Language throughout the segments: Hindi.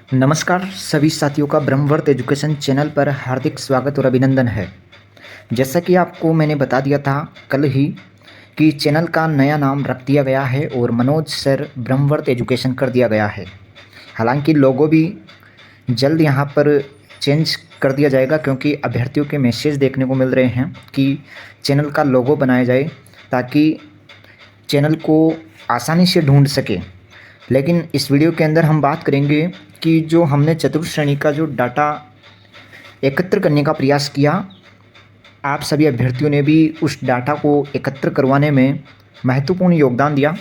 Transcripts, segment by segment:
नमस्कार सभी साथियों का ब्रह्मवर्त एजुकेशन चैनल पर हार्दिक स्वागत और अभिनंदन है। जैसा कि आपको मैंने बता दिया था कल ही कि चैनल का नया नाम रख दिया गया है और मनोज सर ब्रह्मवर्त एजुकेशन कर दिया गया है। हालांकि लोगो भी जल्द यहां पर चेंज कर दिया जाएगा क्योंकि अभ्यर्थियों के मैसेज देखने को मिल रहे हैं कि चैनल का लोगो बनाया जाए ताकि चैनल को आसानी से ढूंढ सके। लेकिन इस वीडियो के अंदर हम बात करेंगे कि जो हमने चतुर्थ श्रेणी का जो डाटा एकत्र करने का प्रयास किया, आप सभी अभ्यर्थियों ने भी उस डाटा को एकत्र करवाने में महत्वपूर्ण योगदान दिया।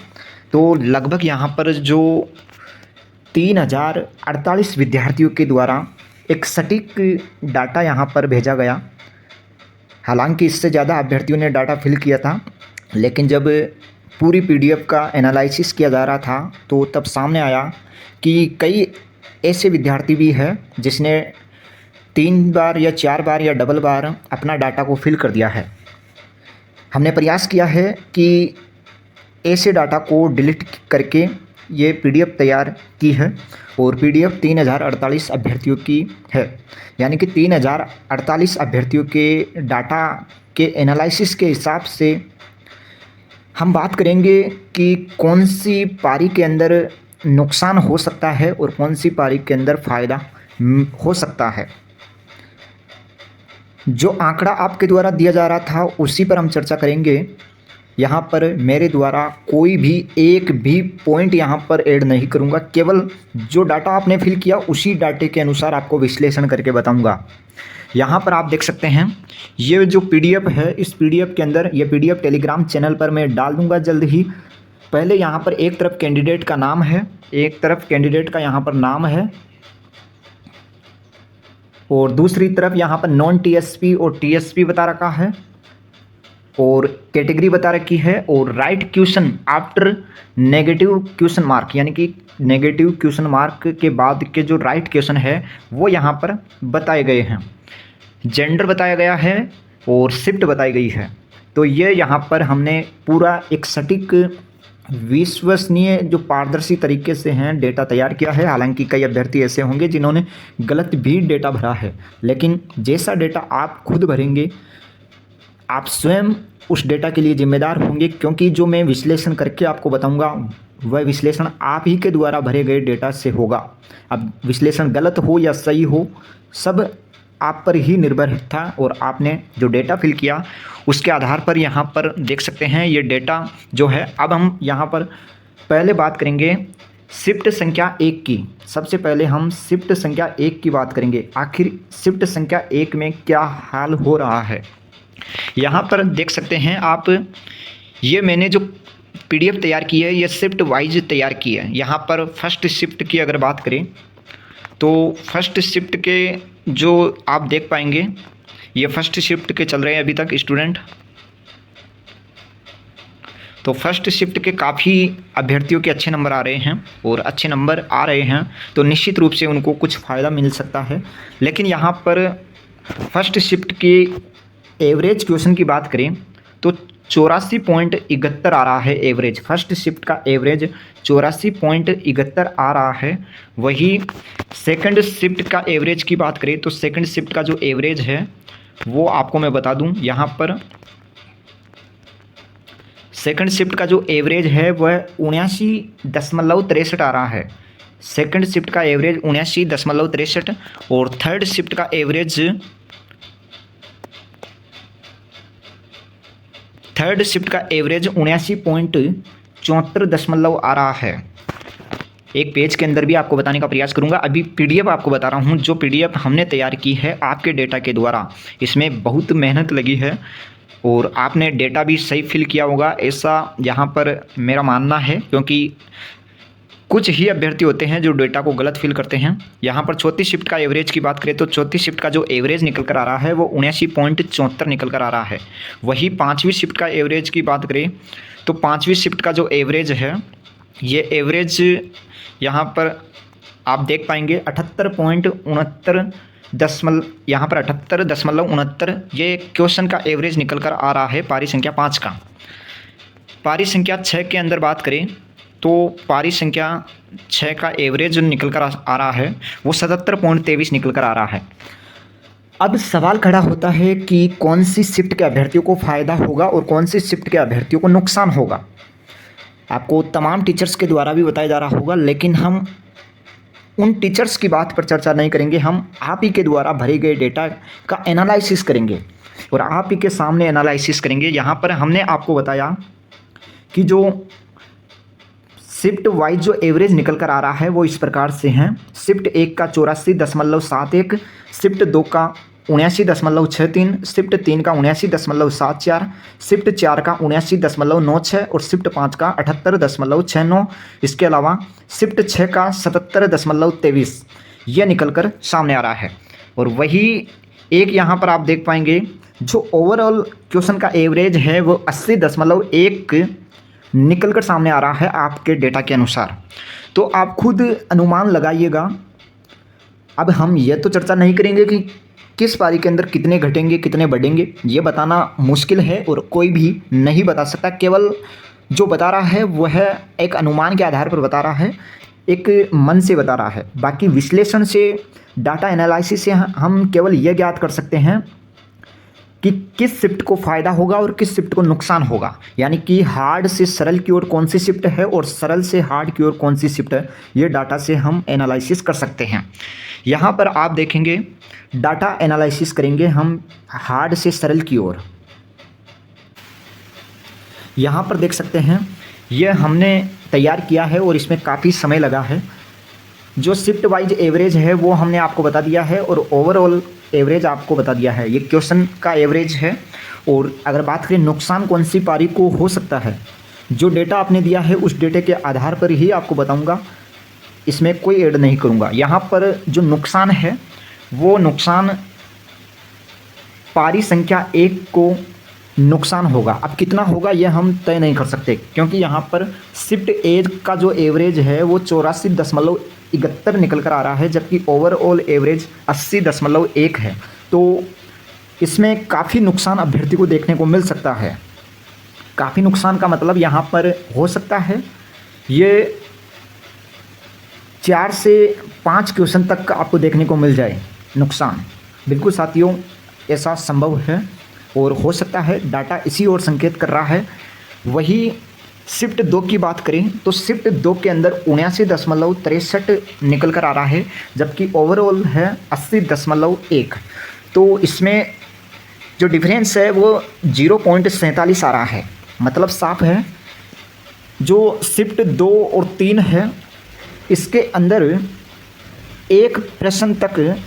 तो लगभग यहाँ पर जो 3048 विद्यार्थियों के द्वारा एक सटीक डाटा यहाँ पर भेजा गया। हालांकि इससे ज़्यादा अभ्यर्थियों ने डाटा फिल किया था, लेकिन जब पूरी पीडीएफ का एनालिसिस किया जा रहा था तो तब सामने आया कि कई ऐसे विद्यार्थी भी हैं जिसने 3 बार या 4 बार या डबल बार अपना डाटा को फिल कर दिया है। हमने प्रयास किया है कि ऐसे डाटा को डिलीट करके ये पीडीएफ तैयार की है और पीडीएफ 3048 अभ्यर्थियों की है, यानी कि 3048 अभ्यर्थियों के डाटा के एनालिसिस के हिसाब से हम बात करेंगे कि कौन सी पारी के अंदर नुकसान हो सकता है और कौन सी पारी के अंदर फ़ायदा हो सकता है। जो आंकड़ा आपके द्वारा दिया जा रहा था उसी पर हम चर्चा करेंगे। यहाँ पर मेरे द्वारा कोई भी एक भी पॉइंट यहाँ पर ऐड नहीं करूँगा, केवल जो डाटा आपने फिल किया उसी डाटे के अनुसार आपको विश्लेषण करके बताऊँगा। यहाँ पर आप देख सकते हैं ये जो पीडीएफ है, इस पीडीएफ के अंदर ये पीडीएफ टेलीग्राम चैनल पर मैं डाल दूँगा जल्द ही। पहले यहाँ पर एक तरफ कैंडिडेट का नाम है, एक तरफ कैंडिडेट का यहाँ पर नाम है और दूसरी तरफ यहाँ पर नॉन टीएसपी और टीएसपी बता रखा है और कैटेगरी बता रखी है और right question after negative question mark, यानी कि नेगेटिव क्वेश्चन मार्क के बाद के जो राइट क्वेश्चन है वो यहाँ पर बताए गए हैं। जेंडर बताया गया है और शिफ्ट बताई गई है। तो ये यहाँ पर हमने पूरा एक सटीक विश्वसनीय जो पारदर्शी तरीके से हैं डेटा तैयार किया है। हालांकि कई अभ्यर्थी ऐसे होंगे जिन्होंने गलत भी डेटा भरा है, लेकिन जैसा डेटा आप खुद भरेंगे आप स्वयं उस डेटा के लिए जिम्मेदार होंगे, क्योंकि जो मैं विश्लेषण करके आपको बताऊंगा वह विश्लेषण आप ही के द्वारा भरे गए डेटा से होगा। अब विश्लेषण गलत हो या सही हो सब आप पर ही निर्भर था और आपने जो डेटा फिल किया उसके आधार पर यहाँ पर देख सकते हैं ये डेटा जो है। अब हम यहाँ पर पहले बात करेंगे शिफ्ट संख्या 1 की। सबसे पहले हम शिफ्ट संख्या 1 की बात करेंगे, आखिर शिफ्ट संख्या 1 में क्या हाल हो रहा है। यहाँ पर देख सकते हैं आप, ये मैंने जो पीडीएफ तैयार की है ये शिफ्ट वाइज तैयार की है। यहाँ पर फर्स्ट शिफ्ट की अगर बात करें तो फर्स्ट शिफ्ट के जो आप देख पाएंगे ये फर्स्ट शिफ्ट के चल रहे हैं अभी तक स्टूडेंट। तो फर्स्ट शिफ्ट के काफ़ी अभ्यर्थियों के अच्छे नंबर आ रहे हैं और अच्छे नंबर आ रहे हैं तो निश्चित रूप से उनको कुछ फ़ायदा मिल सकता है। लेकिन यहाँ पर फर्स्ट शिफ्ट की एवरेज क्वेश्चन की बात करें तो 84.71 आ रहा है एवरेज। फर्स्ट शिफ्ट का एवरेज 84.71 आ रहा है। वही सेकंड शिफ्ट का एवरेज की बात करें तो सेकंड शिफ्ट का जो एवरेज है वो आपको मैं बता दूं, यहाँ पर सेकंड शिफ्ट का जो एवरेज है वह 79.63 आ रहा है। सेकंड शिफ्ट का एवरेज 79.63 और थर्ड शिफ्ट का एवरेज 79.74 आ रहा है। एक पेज के अंदर भी आपको बताने का प्रयास करूंगा। अभी पीडीएफ आपको बता रहा हूं, जो पीडीएफ हमने तैयार की है आपके डेटा के द्वारा, इसमें बहुत मेहनत लगी है और आपने डेटा भी सही फिल किया होगा ऐसा यहाँ पर मेरा मानना है, क्योंकि कुछ ही अभ्यर्थी होते हैं जो डेटा को गलत फिल करते हैं। यहाँ पर चौथी शिफ्ट का एवरेज की बात करें तो चौथी शिफ्ट का जो एवरेज निकल कर आ रहा है वो 79.74 निकल कर आ रहा है। वही पाँचवीं शिफ्ट का एवरेज की बात करें तो पाँचवीं शिफ्ट का जो एवरेज है ये एवरेज यहाँ पर आप देख पाएंगे 78.69 यहाँ पर 78.69 ये क्वेश्चन का एवरेज निकल कर आ रहा है पारी संख्या 5 का। पारी संख्या 6 के अंदर बात करें तो पारी संख्या 6 का एवरेज निकल कर आ रहा है वो 77.23 निकल कर आ रहा है। अब सवाल खड़ा होता है कि कौन सी शिफ्ट के अभ्यर्थियों को फ़ायदा होगा और कौन सी शिफ्ट के अभ्यर्थियों को नुकसान होगा। आपको तमाम टीचर्स के द्वारा भी बताया जा रहा होगा, लेकिन हम उन टीचर्स की बात पर चर्चा नहीं करेंगे। हम आप ही के द्वारा भरे गए डेटा का एनालिसिस करेंगे और आप ही के सामने एनालिसिस करेंगे। यहाँ पर हमने आपको बताया कि जो शिफ्ट वाइज जो एवरेज निकल कर आ रहा है वो इस प्रकार से हैं। शिफ्ट 1 का 84.71, शिफ्ट 2 का 79.63, शिफ्ट 3 का 79.74, शिफ्ट 4 का 79.96 और शिफ्ट 5 का 78.69। इसके अलावा शिफ्ट 6 का 77.23 यह निकल कर सामने आ रहा है। और वही एक यहाँ पर आप देख पाएंगे जो ओवरऑल क्वेश्चन का एवरेज है वो 80.1 निकल कर सामने आ रहा है आपके डेटा के अनुसार। तो आप खुद अनुमान लगाइएगा। अब हम ये तो चर्चा नहीं करेंगे कि किस पारी के अंदर कितने घटेंगे कितने बढ़ेंगे, ये बताना मुश्किल है और कोई भी नहीं बता सकता। केवल जो बता रहा है वह एक अनुमान के आधार पर बता रहा है, एक मन से बता रहा है। बाकी विश्लेषण से, डाटा एनालिसिस से हम केवल यह ज्ञात कर सकते हैं कि किस शिफ्ट को फ़ायदा होगा और किस शिफ्ट को नुकसान होगा, यानी कि हार्ड से सरल की ओर कौन सी शिफ्ट है और सरल से हार्ड की ओर कौन सी शिफ्ट है, ये डाटा से हम एनालिसिस कर सकते हैं। यहाँ पर आप देखेंगे डाटा एनालिसिस करेंगे हम हार्ड से सरल की ओर। यहाँ पर देख सकते हैं यह हमने तैयार किया है और इसमें काफ़ी समय लगा है। जो शिफ्ट वाइज एवरेज है वो हमने आपको बता दिया है और ओवरऑल एवरेज आपको बता दिया है। ये क्वेश्चन का एवरेज है। और अगर बात करें नुकसान कौन सी पारी को हो सकता है, जो डेटा आपने दिया है उस डेटे के आधार पर ही आपको बताऊंगा, इसमें कोई ऐड नहीं करूंगा। यहाँ पर जो नुकसान है वो नुकसान पारी संख्या 1 को नुकसान होगा। अब कितना होगा यह हम तय नहीं कर सकते, क्योंकि यहाँ पर शिफ्ट 1 का जो एवरेज है वो 84.71 निकल कर आ रहा है, जबकि ओवरऑल एवरेज 80.1 है। तो इसमें काफ़ी नुकसान अभ्यर्थी को देखने को मिल सकता है। काफ़ी नुकसान का मतलब यहाँ पर हो सकता है ये 4 से 5 क्वेश्चन तक आपको देखने को मिल जाए नुकसान। बिल्कुल साथियों, ऐसा संभव है और हो सकता है। डाटा इसी ओर संकेत कर रहा है। वही शिफ्ट 2 की बात करें तो शिफ्ट 2 के अंदर 79.63 निकल कर आ रहा है, जबकि ओवरऑल है 80.1। तो इसमें जो डिफरेंस है वो 0.47 आ रहा है। मतलब साफ है जो शिफ्ट 2 और 3 है इसके अंदर एक प्रश्न तक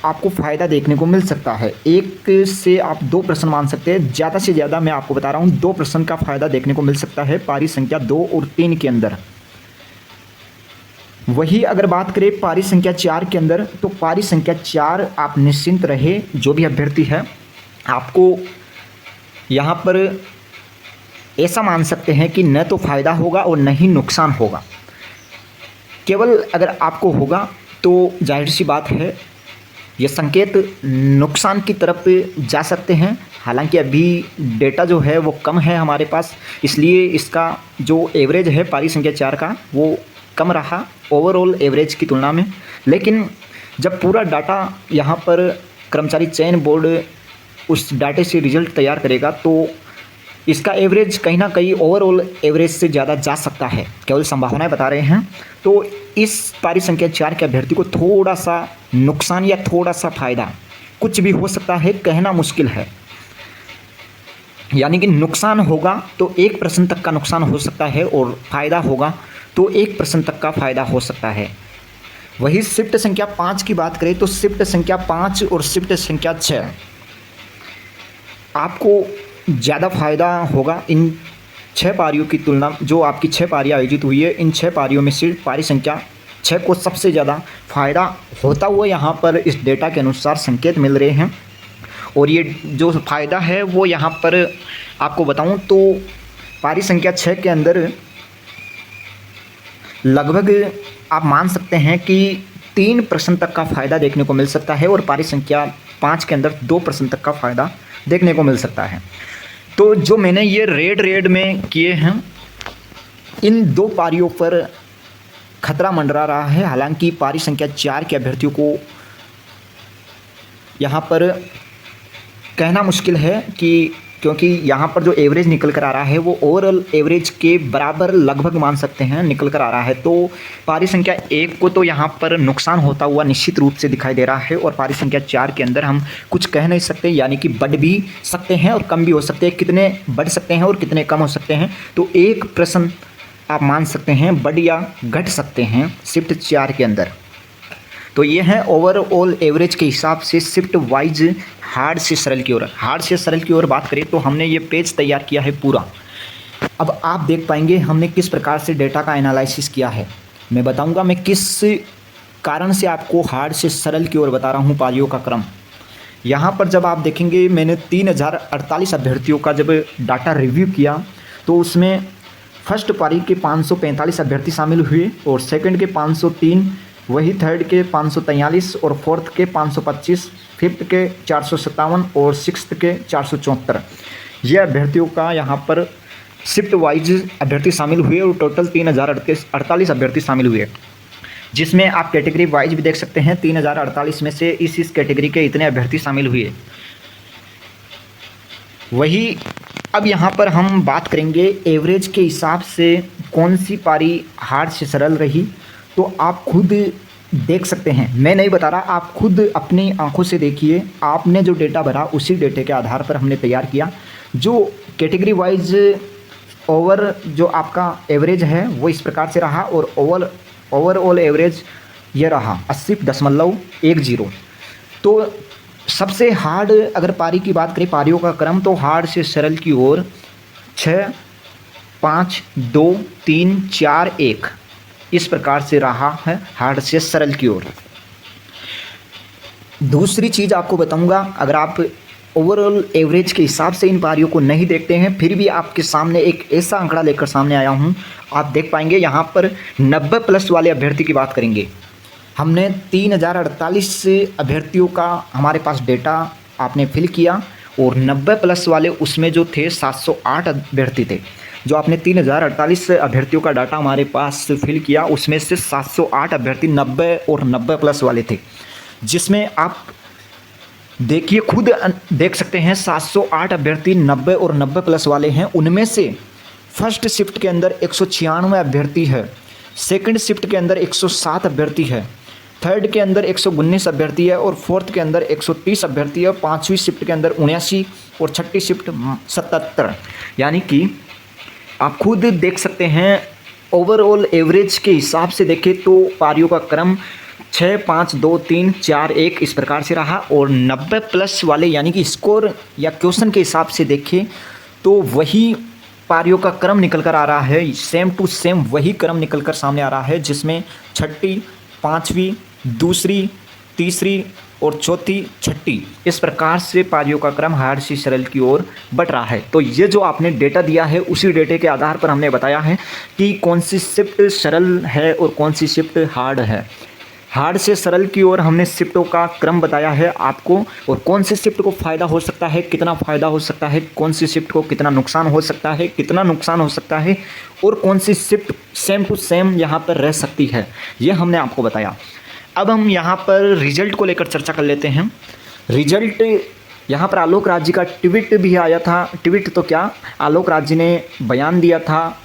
आपको फ़ायदा देखने को मिल सकता है। 1 से आप 2 प्रश्न मान सकते हैं, ज़्यादा से ज़्यादा मैं आपको बता रहा हूँ 2 प्रश्न का फ़ायदा देखने को मिल सकता है पारी संख्या 2 और 3 के अंदर। वही अगर बात करें पारी संख्या 4 के अंदर, तो पारी संख्या 4 आप निश्चिंत रहे, जो भी अभ्यर्थी है आपको यहाँ पर ऐसा मान सकते हैं कि न तो फ़ायदा होगा और न ही नुकसान होगा। केवल अगर आपको होगा तो जाहिर सी बात है ये संकेत नुकसान की तरफ जा सकते हैं। हालांकि अभी डेटा जो है वो कम है हमारे पास, इसलिए इसका जो एवरेज है पारी संख्या 4 का वो कम रहा ओवरऑल एवरेज की तुलना में। लेकिन जब पूरा डाटा यहाँ पर कर्मचारी चयन बोर्ड उस डाटे से रिजल्ट तैयार करेगा तो इसका एवरेज कहीं ना कहीं ओवरऑल एवरेज से ज़्यादा जा सकता है। केवल संभावनाएं बता रहे हैं। तो इस पारी संख्या 4 के अभ्यर्थी को थोड़ा सा नुकसान या थोड़ा सा फ़ायदा कुछ भी हो सकता है, कहना मुश्किल है। यानी कि नुकसान होगा तो 1 प्रश्न तक का नुकसान हो सकता है और फ़ायदा होगा तो 1 प्रश्न तक का फ़ायदा हो सकता है। वही शिफ्ट संख्या 5 की बात करें तो शिफ्ट संख्या 5 और शिफ्ट संख्या 6 आपको ज़्यादा फ़ायदा होगा इन 6 पारियों की तुलना। जो आपकी 6 पारियाँ आयोजित हुई है, इन 6 पारियों में सिर्फ पारी संख्या 6 को सबसे ज़्यादा फ़ायदा होता हुआ यहाँ पर इस डेटा के अनुसार संकेत मिल रहे हैं। और ये जो फ़ायदा है वो यहाँ पर आपको बताऊँ तो पारी संख्या 6 के अंदर लगभग आप मान सकते हैं कि 3 प्रश्न तक का फ़ायदा देखने को मिल सकता है और पारी संख्या 5 के अंदर 2 प्रश्न तक का फ़ायदा देखने को मिल सकता है। तो जो मैंने ये रेड में किए हैं इन 2 पारियों पर खतरा मंडरा रहा है। हालांकि पारी संख्या 4 के अभ्यर्थियों को यहाँ पर कहना मुश्किल है कि, क्योंकि यहाँ पर जो एवरेज निकल कर आ रहा है वो ओवरऑल एवरेज के बराबर लगभग मान सकते हैं निकल कर आ रहा है। तो पारी संख्या 1 को तो यहाँ पर नुकसान होता हुआ निश्चित रूप से दिखाई दे रहा है, और पारी संख्या 4 के अंदर हम कुछ कह नहीं सकते, यानी कि बढ़ भी सकते हैं और कम भी हो सकते हैं। कितने बढ़ सकते हैं और कितने कम हो सकते हैं, तो एक प्रश्न आप मान सकते हैं बढ़ या घट सकते हैं शिफ्ट 4 के अंदर। तो ये है ओवरऑल एवरेज के हिसाब से शिफ्ट वाइज हार्ड से सरल की ओर। हार्ड से सरल की ओर बात करें तो हमने ये पेज तैयार किया है पूरा। अब आप देख पाएंगे हमने किस प्रकार से डेटा का एनालिसिस किया है। मैं बताऊंगा मैं किस कारण से आपको हार्ड से सरल की ओर बता रहा हूँ पारियों का क्रम। यहाँ पर जब आप देखेंगे मैंने 3048 अभ्यर्थियों का जब डाटा रिव्यू किया तो उसमें फर्स्ट पारी के 545 अभ्यर्थी शामिल हुए, और सेकंड के 503, वही थर्ड के 543 और फोर्थ के 525, फिफ्थ के 457 और सिक्स्थ के 474। ये अभ्यर्थियों का यहाँ पर शिफ्ट वाइज अभ्यर्थी शामिल हुए, और टोटल 3048 अभ्यर्थी शामिल हुए, जिसमें आप कैटेगरी वाइज भी देख सकते हैं। 3048 में से इस कैटेगरी के इतने अभ्यर्थी शामिल हुए। वही अब यहाँ पर हम बात करेंगे एवरेज के हिसाब से कौन सी पारी हार्ड से सरल रही। तो आप खुद देख सकते हैं, मैं नहीं बता रहा, आप खुद अपनी आंखों से देखिए। आपने जो डेटा भरा उसी डेटे के आधार पर हमने तैयार किया। जो कैटेगरी वाइज ओवर जो आपका एवरेज है वो इस प्रकार से रहा, और ओवरऑल एवरेज ये रहा 80.10। तो सबसे हार्ड अगर पारी की बात करें, पारियों का क्रम, तो हार्ड से सरल की ओर 6, 5, 2, 3, 4, 1 इस प्रकार से रहा है हार्ड से सरल की ओर। दूसरी चीज़ आपको बताऊंगा, अगर आप ओवरऑल एवरेज के हिसाब से इन पारियों को नहीं देखते हैं, फिर भी आपके सामने एक ऐसा आंकड़ा लेकर सामने आया हूं, आप देख पाएंगे यहाँ पर 90+ वाले अभ्यर्थी की बात करेंगे। हमने 3048 अभ्यर्थियों का हमारे पास डेटा आपने फिल किया, और 90+ वाले उसमें जो थे 708 अभ्यर्थी थे। जो आपने 3048 अभ्यर्थियों का डाटा हमारे पास फिल किया उसमें से 708 अभ्यर्थी 90 और 90+ वाले थे, जिसमें आप देखिए खुद देख सकते हैं 708 अभ्यर्थी 90 और 90+ वाले हैं। उनमें से फर्स्ट शिफ्ट के अंदर 196 अभ्यर्थी है, सेकंड शिफ्ट के अंदर 107 अभ्यर्थी है, थर्ड के अंदर 119 अभ्यर्थी है, और फोर्थ के अंदर 130 अभ्यर्थी है, पाँचवीं शिफ्ट के अंदर 79 और छठी शिफ्ट 77। यानी कि आप खुद देख सकते हैं ओवरऑल एवरेज के हिसाब से देखें तो पारियों का क्रम 6, 5, 2, 3, 4, 1 इस प्रकार से रहा। और 90+ वाले यानी कि स्कोर या क्वेश्चन के हिसाब से देखें तो वही पारियों का क्रम निकल कर आ रहा है, सेम टू सेम वही क्रम निकल कर सामने आ रहा है, जिसमें छठी, पाँचवीं, दूसरी, तीसरी और चौथी, छठी इस प्रकार से पारियों का क्रम हार्ड से सरल की ओर बढ़ रहा है। तो ये जो आपने डेटा दिया है उसी डेटे के आधार पर हमने बताया है कि कौन सी शिफ्ट सरल है और कौन सी शिफ्ट हार्ड है। हार्ड से सरल की ओर हमने शिफ्टों का क्रम बताया है आपको, और कौन सी शिफ्ट को फ़ायदा हो सकता है, कितना फ़ायदा हो सकता है, कौन सी शिफ्ट को कितना नुकसान हो सकता है, कितना नुकसान हो सकता है, और कौन सी शिफ्ट सेम टू सेम यहाँ पर रह सकती है, ये हमने आपको बताया। अब हम यहाँ पर रिजल्ट को लेकर चर्चा कर लेते हैं। रिजल्ट यहाँ पर आलोक राज जी का ट्वीट भी आया था। ट्वीट तो क्या, आलोक राज जी ने बयान दिया था,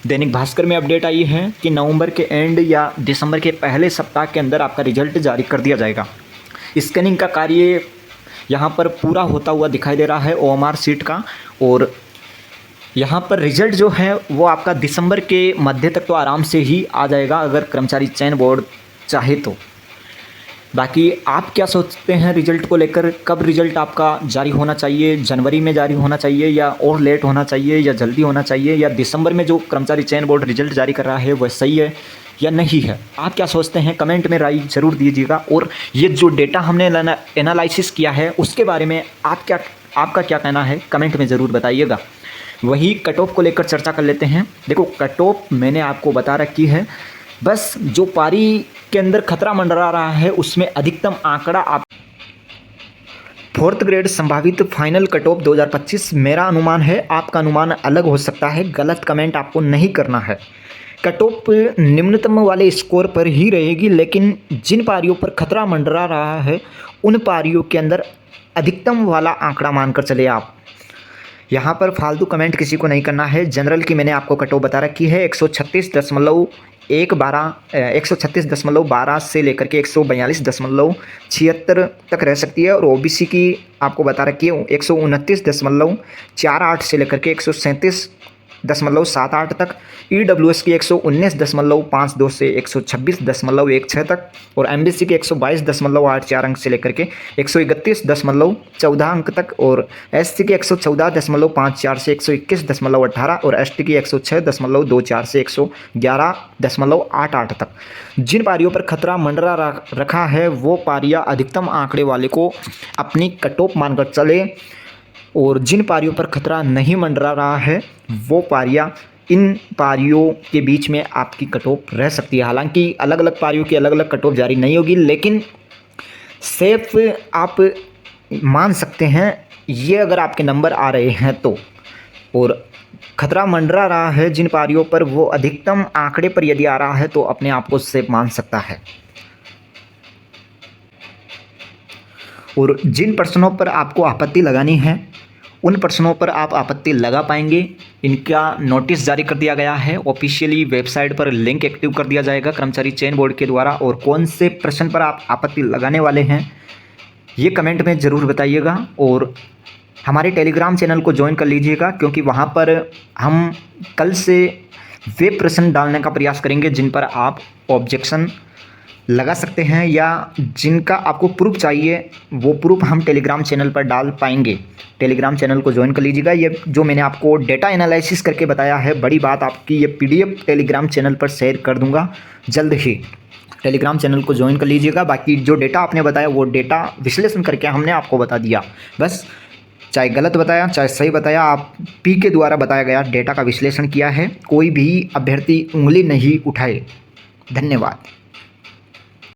दैनिक भास्कर में अपडेट आई है कि नवंबर के एंड या दिसंबर के पहले सप्ताह के अंदर आपका रिजल्ट जारी कर दिया जाएगा। स्कैनिंग का कार्य यहाँ पर पूरा होता हुआ दिखाई दे रहा है OMR सीट का, और यहाँ पर रिजल्ट जो है वो आपका दिसंबर के मध्य तक तो आराम से ही आ जाएगा अगर कर्मचारी चयन बोर्ड चाहे तो। बाकी आप क्या सोचते हैं रिजल्ट को लेकर, कब रिजल्ट आपका जारी होना चाहिए, जनवरी में जारी होना चाहिए या और लेट होना चाहिए या जल्दी होना चाहिए, या दिसंबर में जो कर्मचारी चयन बोर्ड रिजल्ट जारी कर रहा है वह सही है या नहीं है? आप क्या सोचते हैं कमेंट में राय ज़रूर दीजिएगा। और ये जो डेटा हमने एनालिसिस किया है उसके बारे में आपका क्या कहना है कमेंट में ज़रूर बताइएगा। वही कट ऑफ को लेकर चर्चा कर लेते हैं। देखो कट ऑफ मैंने आपको बता रखी है, बस जो पारी के अंदर खतरा मंडरा रहा है उसमें अधिकतम आंकड़ा आप 4th ग्रेड संभावित फाइनल कट ऑफ 2025 मेरा अनुमान है, आपका अनुमान अलग हो सकता है। गलत कमेंट आपको नहीं करना है। कट ऑफ निम्नतम वाले स्कोर पर ही रहेगी, लेकिन जिन पारियों पर खतरा मंडरा रहा है उन पारियों के अंदर अधिकतम वाला आंकड़ा मानकर चले आप। यहाँ पर फालतू कमेंट किसी को नहीं करना है। जनरल की मैंने आपको कट ऑफ बता रखी है 136.12 से लेकर के 142.76 तक रह सकती है, और ओबीसी की आपको बता रखी है 129.48 से लेकर के 137.78 तक, ईडब्ल्यूएस की 119.52 से 126.16 तक, और एमबीसी के 122.84 अंक से लेकर के 131.14 अंक तक, और एससी के 114.54 से 121.18, और एसटी की 106.24 से 111.88 तक। जिन पारियों पर खतरा मंडरा रखा है वो पारियां अधिकतम आंकड़े वाले को अपनी कट ऑफ मानकर चले, और जिन पारियों पर खतरा नहीं मंडरा रहा है वो पारियां, इन पारियों के बीच में आपकी कट ऑफ रह सकती है। हालांकि अलग अलग पारियों की अलग अलग कट ऑफ जारी नहीं होगी, लेकिन सेफ आप मान सकते हैं ये अगर आपके नंबर आ रहे हैं तो। और खतरा मंडरा रहा है जिन पारियों पर वो अधिकतम आंकड़े पर यदि आ रहा है तो अपने आप को सेफ मान सकता है। और जिन प्रश्नों पर आपको आपत्ति लगानी है उन प्रश्नों पर आप आपत्ति लगा पाएंगे। इनका नोटिस जारी कर दिया गया है, ऑफिशियली वेबसाइट पर लिंक एक्टिव कर दिया जाएगा कर्मचारी चयन बोर्ड के द्वारा। और कौन से प्रश्न पर आप आपत्ति लगाने वाले हैं ये कमेंट में ज़रूर बताइएगा, और हमारे टेलीग्राम चैनल को ज्वाइन कर लीजिएगा, क्योंकि वहाँ पर हम कल से वे प्रश्न डालने का प्रयास करेंगे जिन पर आप ऑब्जेक्शन लगा सकते हैं या जिनका आपको प्रूफ चाहिए, वो प्रूफ हम टेलीग्राम चैनल पर डाल पाएंगे। टेलीग्राम चैनल को ज्वाइन कर लीजिएगा। ये जो मैंने आपको डेटा एनालिसिस करके बताया है, बड़ी बात आपकी ये पीडीएफ टेलीग्राम चैनल पर शेयर कर दूंगा जल्द ही। टेलीग्राम चैनल को ज्वाइन कर लीजिएगा। बाकी जो डेटा आपने बताया वो डेटा विश्लेषण करके हमने आपको बता दिया। बस चाहे गलत बताया चाहे सही बताया, आप पी के द्वारा बताया गया डेटा का विश्लेषण किया है। कोई भी अभ्यर्थी उंगली नहीं उठाए। धन्यवाद।